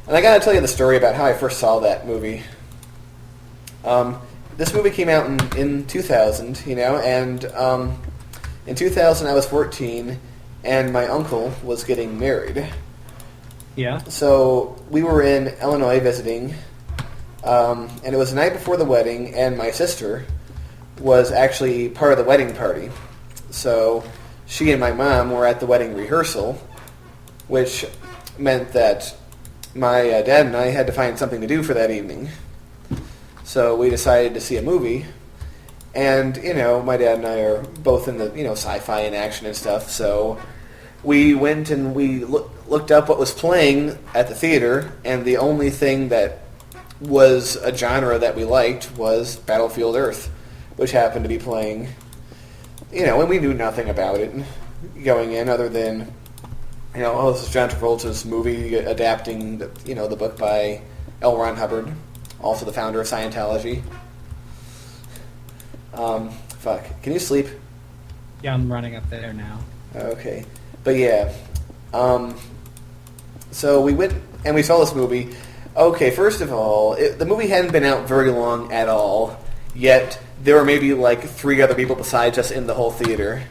And I gotta tell you the story about how I first saw that movie. This movie came out in 2000, and in 2000 I was 14, and my uncle was getting married. Yeah. So we were in Illinois visiting, and it was the night before the wedding, and my sister was actually part of the wedding party. So she and my mom were at the wedding rehearsal, which meant that my dad and I had to find something to do for that evening. So we decided to see a movie, and, my dad and I are both in the, sci-fi and action and stuff, so we went and we looked up what was playing at the theater, and the only thing that was a genre that we liked was Battlefield Earth, which happened to be playing, and we knew nothing about it going in other than, this is John Travolta's movie adapting, the book by L. Ron Hubbard, also the founder of Scientology. Can you sleep? Yeah, I'm running up there now. Okay. But yeah. So we went and we saw this movie. Okay, first of all, the movie hadn't been out very long at all, yet there were maybe like 3 other people besides us in the whole theater.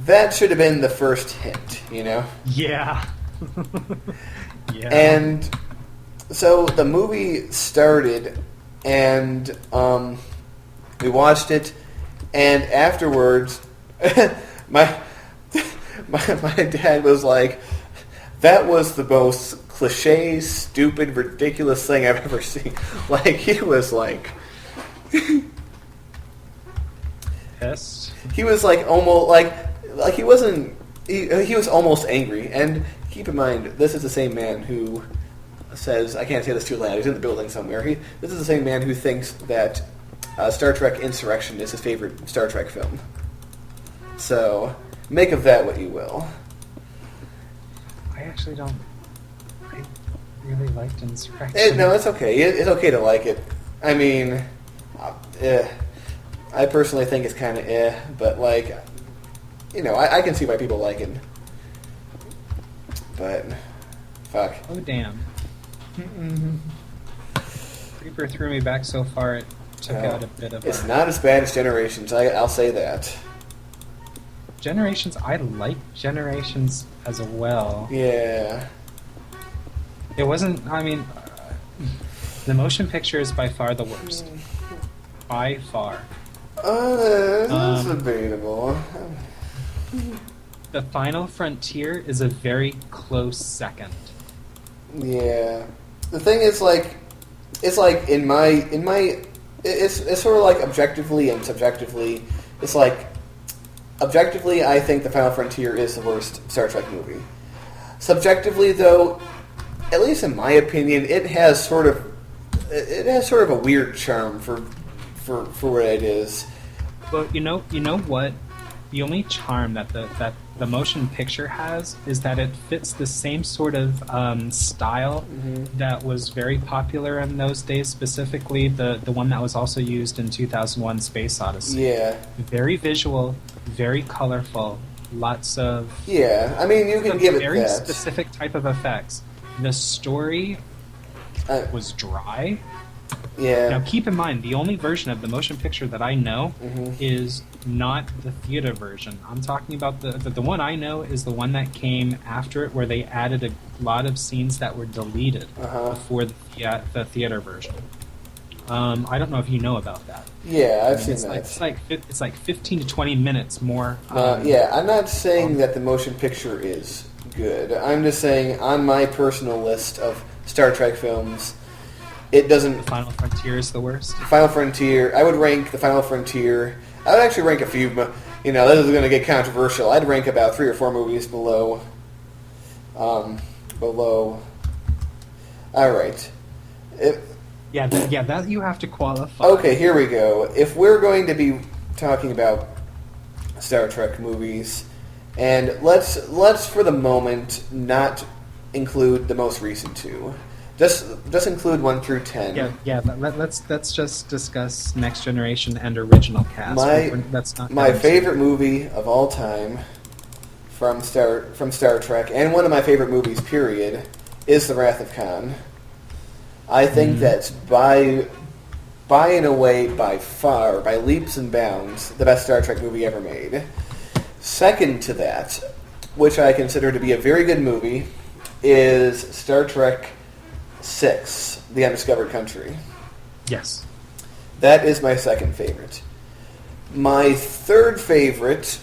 That should have been the first hint, Yeah. Yeah. And so the movie started, and we watched it, and afterwards, my dad was like, "That was the most cliche, stupid, ridiculous thing I've ever seen." Like, he was like, pissed. he was like almost like he wasn't. He was almost angry. And keep in mind, this is the same man who says, I can't say this too loud, he's in the building somewhere. This is the same man who thinks that Star Trek Insurrection is his favorite Star Trek film. So, make of that what you will. I actually don't... I really liked Insurrection. No, it's okay. It's okay to like it. I mean, I personally think it's kind of but like, I can see why people like it. But, fuck. Oh, damn. Reaper threw me back so far it took out a bit of It's not as bad as Generations, I'll say that. Generations, I like Generations as well. Yeah. It wasn't, the motion picture is by far the worst. By far. That's debatable. The Final Frontier is a very close second. Yeah. The thing is, it's like it's sort of like objectively and subjectively. It's like objectively, I think The Final Frontier is the worst Star Trek movie. Subjectively, though, at least in my opinion, it has sort of a weird charm for what it is. Well, you know what? The only charm that the motion picture has is that it fits the same sort of style that was very popular in those days, specifically the one that was also used in 2001 Space Odyssey. Yeah. Very visual, very colorful, lots of... Yeah, I mean, you can give it that. Very specific type of effects. The story was dry. Yeah. Now, keep in mind, the only version of the motion picture that I know is not the theater version. I'm talking about the one I know is the one that came after it, where they added a lot of scenes that were deleted before the theater version. I don't know if you know about that. Yeah, I've seen that. It's like 15 to 20 minutes more. Yeah, I'm not saying that the motion picture is good. I'm just saying, on my personal list of Star Trek films, it doesn't... The Final Frontier is the worst? Final Frontier... I would rank The Final Frontier... I would actually rank a few... this is going to get controversial. I'd rank about 3 or 4 movies below... Alright. That you have to qualify. Okay, here we go. If we're going to be talking about Star Trek movies, and let's for the moment not include the most recent 2. Just include 1 through 10. Yeah. Let's just discuss Next Generation and original cast. My favorite movie of all time from Star Trek, and one of my favorite movies, period, is The Wrath of Khan. I think that's by and away, by far, by leaps and bounds, the best Star Trek movie ever made. Second to that, which I consider to be a very good movie, is Star Trek VI, The Undiscovered Country. Yes. That is my second favorite. My third favorite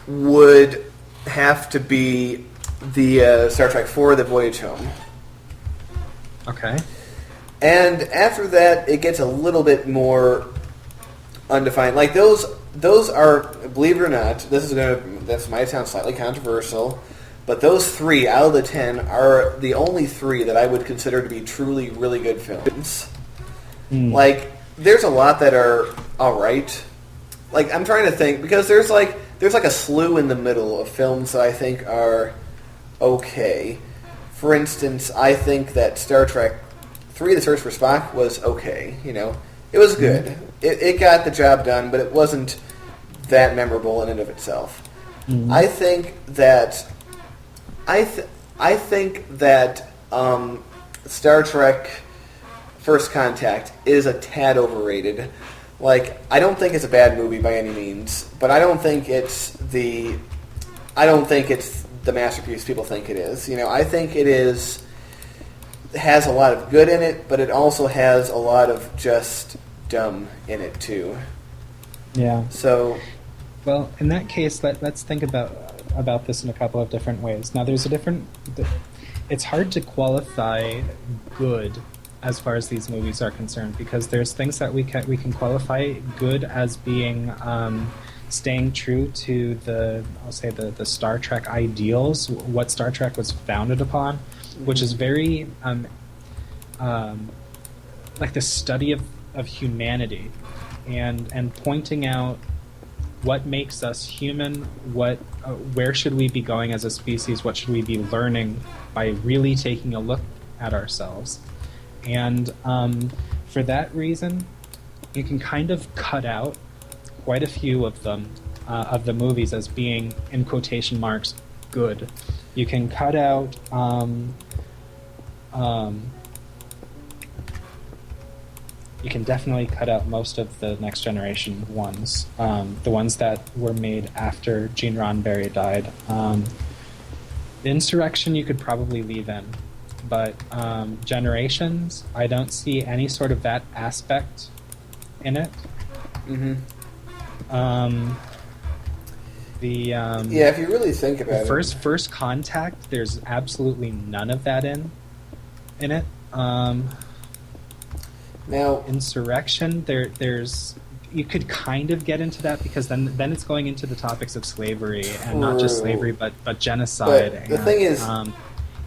would have to be the Star Trek IV, The Voyage Home. Okay. And after that, it gets a little bit more undefined. Like those are, believe it or not, this might sound slightly controversial, but those 3 out of the 10 are the only 3 that I would consider to be truly really good films. Like, there's a lot that are all right. Like, I'm trying to think, because there's like a slew in the middle of films that I think are okay. For instance, I think that Star Trek 3: The Search for Spock was okay. You know, it was good. It got the job done, but it wasn't that memorable in and of itself. I think that Star Trek First Contact is a tad overrated. Like, I don't think it's a bad movie by any means, but I don't think it's the masterpiece people think it is. You know, I think it has a lot of good in it, but it also has a lot of just dumb in it too. Yeah. So, well, in that case, let's think about this in a couple of different ways. Now, it's hard to qualify good as far as these movies are concerned, because there's things that we can qualify good as being staying true to the Star Trek ideals, what Star Trek was founded upon, which is very like the study of humanity and pointing out what makes us human, where should we be going as a species, what should we be learning by really taking a look at ourselves. And for that reason, you can kind of cut out quite a few of them, of the movies, as being, in quotation marks, good. You can cut out you can definitely cut out most of the Next Generation ones, the ones that were made after Gene Roddenberry died. Insurrection you could probably leave in, but Generations, I don't see any sort of that aspect in it. yeah, if you really think about it. First Contact, there's absolutely none of that in it. Now, Insurrection, there's you could kind of get into that, because then it's going into the topics of slavery, and not just slavery, but genocide. But the thing is,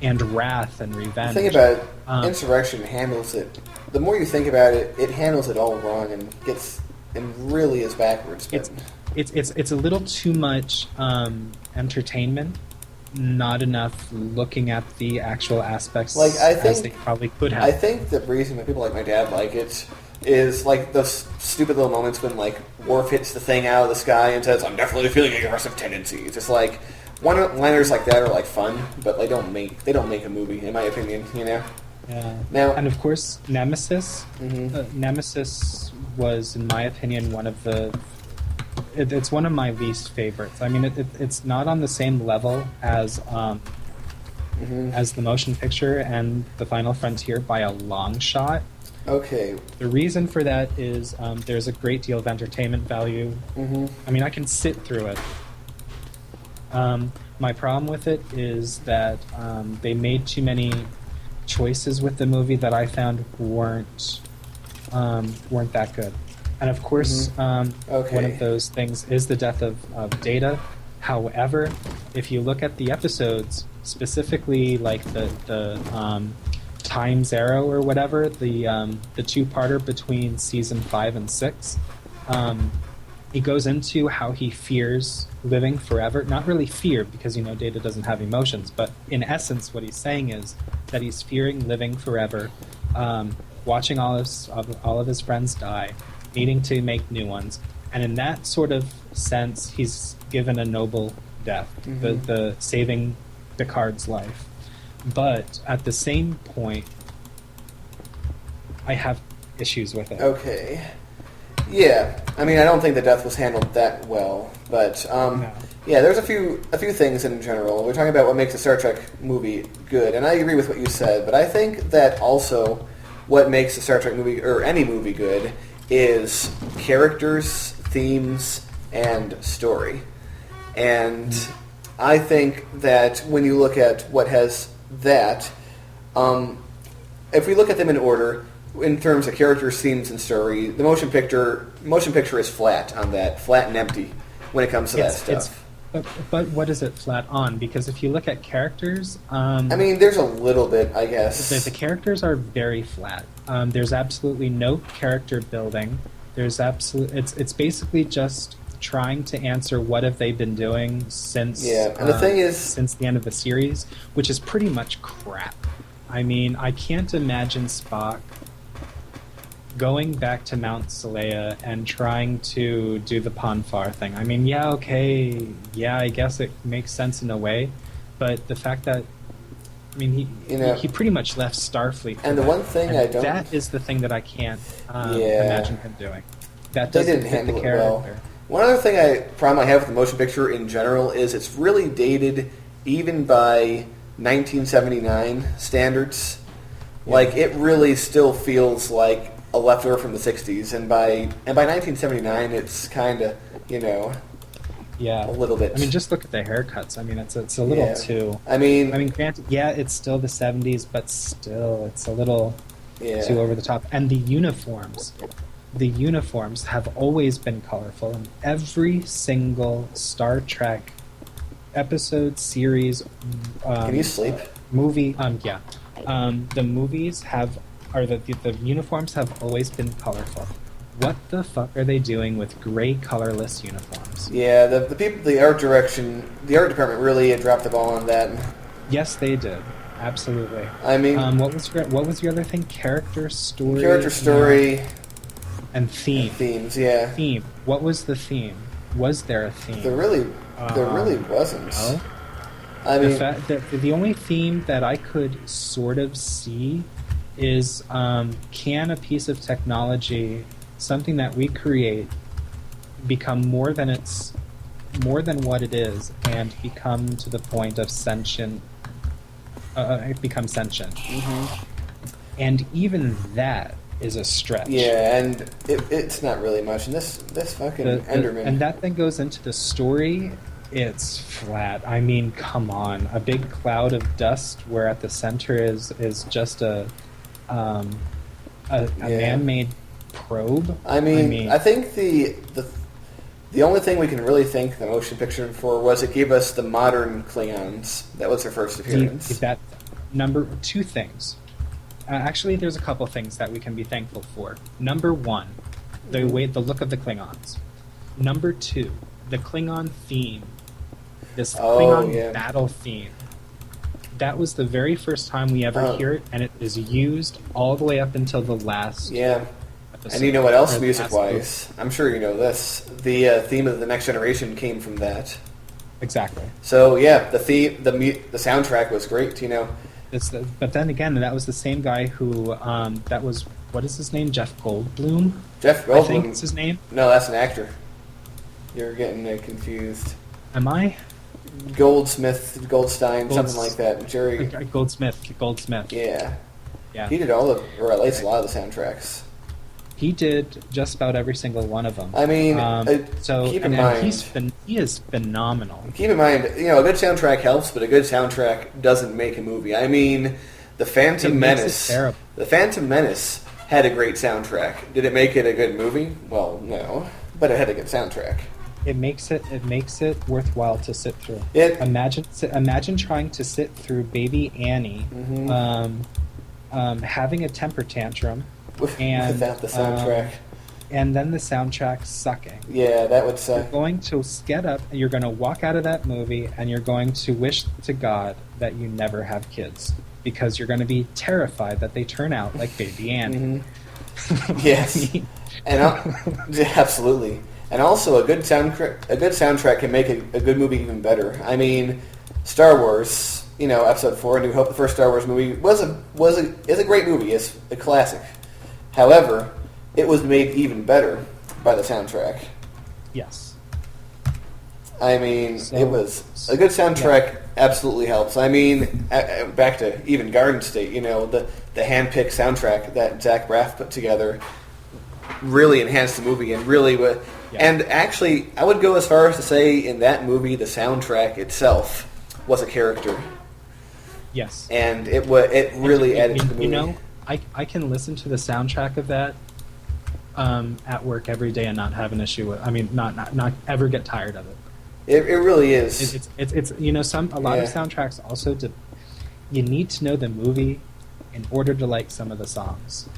and wrath and revenge. The thing about Insurrection handles it. The more you think about it, it handles it all wrong and really is backwards. But it's a little too much entertainment, not enough looking at the actual aspects as they probably could have. I think the reason that people like my dad like it is like those stupid little moments when like Worf hits the thing out of the sky and says, "I'm definitely feeling aggressive tendencies." It's like one-liners like that are like fun, but they don't make a movie, in my opinion. You know. Yeah. Now, and of course, Nemesis. Nemesis was, in my opinion, one of the. It's one of my least favorites. I mean, it's not on the same level as the motion picture and The Final Frontier by a long shot. Okay. The reason for that is there's a great deal of entertainment value. I mean, I can sit through it. My problem with it is that they made too many choices with the movie that I found weren't that good. And of course, one of those things is the death of Data. However, if you look at the episodes, specifically like the Time Zero or whatever, the two-parter between season 5 and 6, he goes into how he fears living forever. Not really fear, because Data doesn't have emotions, but in essence, what he's saying is that he's fearing living forever, watching all of his friends die, needing to make new ones, and in that sort of sense, he's given a noble death, the saving Picard's life. But at the same point, I have issues with it. Okay. Yeah, I mean, I don't think the death was handled that well, but No. yeah, there's a few things in general. We're talking about what makes a Star Trek movie good, and I agree with what you said, but I think that also what makes a Star Trek movie or any movie good is characters, themes, and story. And I think that when you look at what has that, if we look at them in order, in terms of characters, themes, and story, the motion picture is flat on that, flat and empty when it comes to that stuff. But what is it flat on? Because if you look at characters, I mean, there's a little bit, I guess. the characters are very flat. There's absolutely no character building. It's basically just trying to answer what have they been doing since and the thing is, since the end of the series, which is pretty much crap. I mean, I can't imagine Spock going back to Mount Seleia and trying to do the Ponfar thing. I mean, I guess it makes sense in a way, but the fact that, I mean, he pretty much left Starfleet. And the one thing I don't... That is the thing that I can't imagine him doing. That doesn't fit the character. Well. One other problem I have with the motion picture in general is it's really dated even by 1979 standards. Yeah. Like, it really still feels like a leftover from the 60s, and by 1979 it's kind of, a little bit. I mean, just look at the haircuts. I mean, it's a little too. I mean, granted, it's still the 70s, but still, it's a little too over the top. And the uniforms have always been colorful, and every single Star Trek episode, series, can you sleep? Movie, the movies the uniforms have always been colorful. What the fuck are they doing with gray, colorless uniforms? Yeah, the art department really dropped the ball on that. Yes, they did. Absolutely. I mean, what was the other thing? Character story. And theme. Themes, yeah. Theme. What was the theme? Was there a theme? There really wasn't. No? I mean, the only theme that I could sort of see is can a piece of technology, something that we create, become more than what it is, and become to the point of sentient, become sentient. Mm-hmm. And even that is a stretch. Yeah, and it's not really much. And this fucking Enderman. And that thing goes into the story. It's flat. I mean, come on. A big cloud of dust where at the center is just a man-made probe. I mean, I think the only thing we can really thank the motion picture for was it gave us the modern Klingons. That was their first appearance. Two things. Actually, there's a couple things that we can be thankful for. Number one, the look of the Klingons. Number two, the Klingon theme. This Klingon battle theme. That was the very first time we ever hear it, and it is used all the way up until the last episode. And you know what else, music-wise? I'm sure you know this. The theme of The Next Generation came from that. Exactly. So, yeah, the soundtrack was great, But then again, that was the same guy who, that was, what is his name? Jeff Goldblum? Jeff Goldblum. I think it's his name. No, that's an actor. You're getting confused. Am I? Goldstein, something like that. Jerry. Goldsmith. Yeah. Yeah. He did or at least a lot of the soundtracks. He did just about every single one of them. I mean, keep in mind, he is phenomenal. Keep in mind, a good soundtrack helps, but a good soundtrack doesn't make a movie. I mean, The Phantom Menace. The Phantom Menace had a great soundtrack. Did it make it a good movie? Well, no, but it had a good soundtrack. It makes it worthwhile to sit through. Imagine trying to sit through Baby Annie, having a temper tantrum. Without the soundtrack. And then the soundtrack sucking. Yeah, that would suck. You're going to get up, you're going to walk out of that movie, and you're going to wish to God that you never have kids. Because you're going to be terrified that they turn out like Baby Annie. Mm-hmm. Yes. Absolutely. And also, a good soundtrack can make a good movie even better. I mean, Star Wars, Episode 4, A New Hope, the first Star Wars movie, is a great movie. It's a classic. However, it was made even better by the soundtrack. Yes. I mean, it was a good soundtrack. Yeah. Absolutely helps. I mean, back to even Garden State. The hand-picked soundtrack that Zach Braff put together really enhanced the movie and really would. Yeah. And actually, I would go as far as to say in that movie, the soundtrack itself was a character. Yes. And it really added to the movie. I can listen to the soundtrack of that at work every day and not have an issue with. I mean, not ever get tired of it. It really is. It's a lot of soundtracks also you need to know the movie in order to like some of the songs.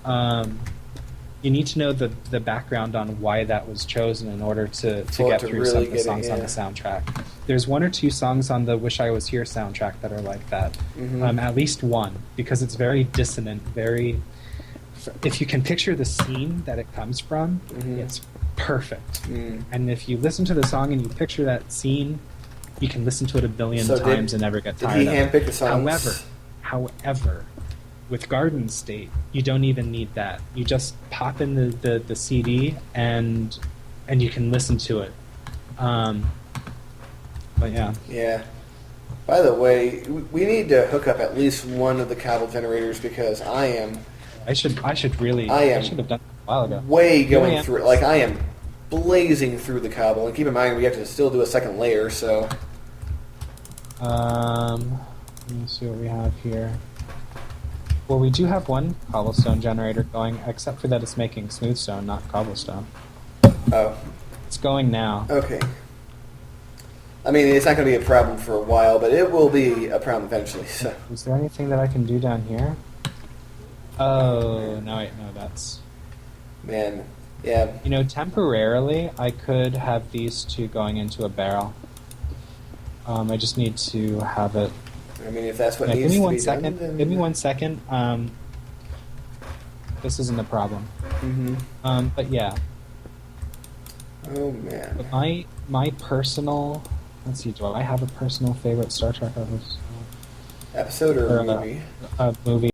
You need to know the background on why that was chosen in order to get through really some of the songs on the soundtrack. There's one or two songs on the Wish I Was Here soundtrack that are like that. Mm-hmm. At least one, because it's very dissonant, if you can picture the scene that it comes from, mm-hmm. It's perfect. Mm. And if you listen to the song and you picture that scene, you can listen to it a billion times and never get tired of it. Did he handpick the songs? However, with Garden State, you don't even need that. You just pop in the CD and you can listen to it. But yeah. Yeah. By the way, we need to hook up at least one of the cobble generators because I should have done it a while ago. Going through it. Like, I am blazing through the cobble. And keep in mind, we have to still do a second layer, so... Let me see what we have here. Well, we do have one cobblestone generator going, except for that it's making smooth stone, not cobblestone. Oh. It's going now. Okay. I mean, it's not going to be a problem for a while, but it will be a problem eventually. So. Is there anything that I can do down here? Oh, no, that's... Man, yeah. Temporarily, I could have these two going into a barrel. I just need to have it... I mean, if that's what needs to be done, then... Give me 1 second. This isn't a problem. Mm-hmm. But yeah. Oh, man. But my personal... Let's see, do I have a personal favorite Star Trek episode or movie? Movie.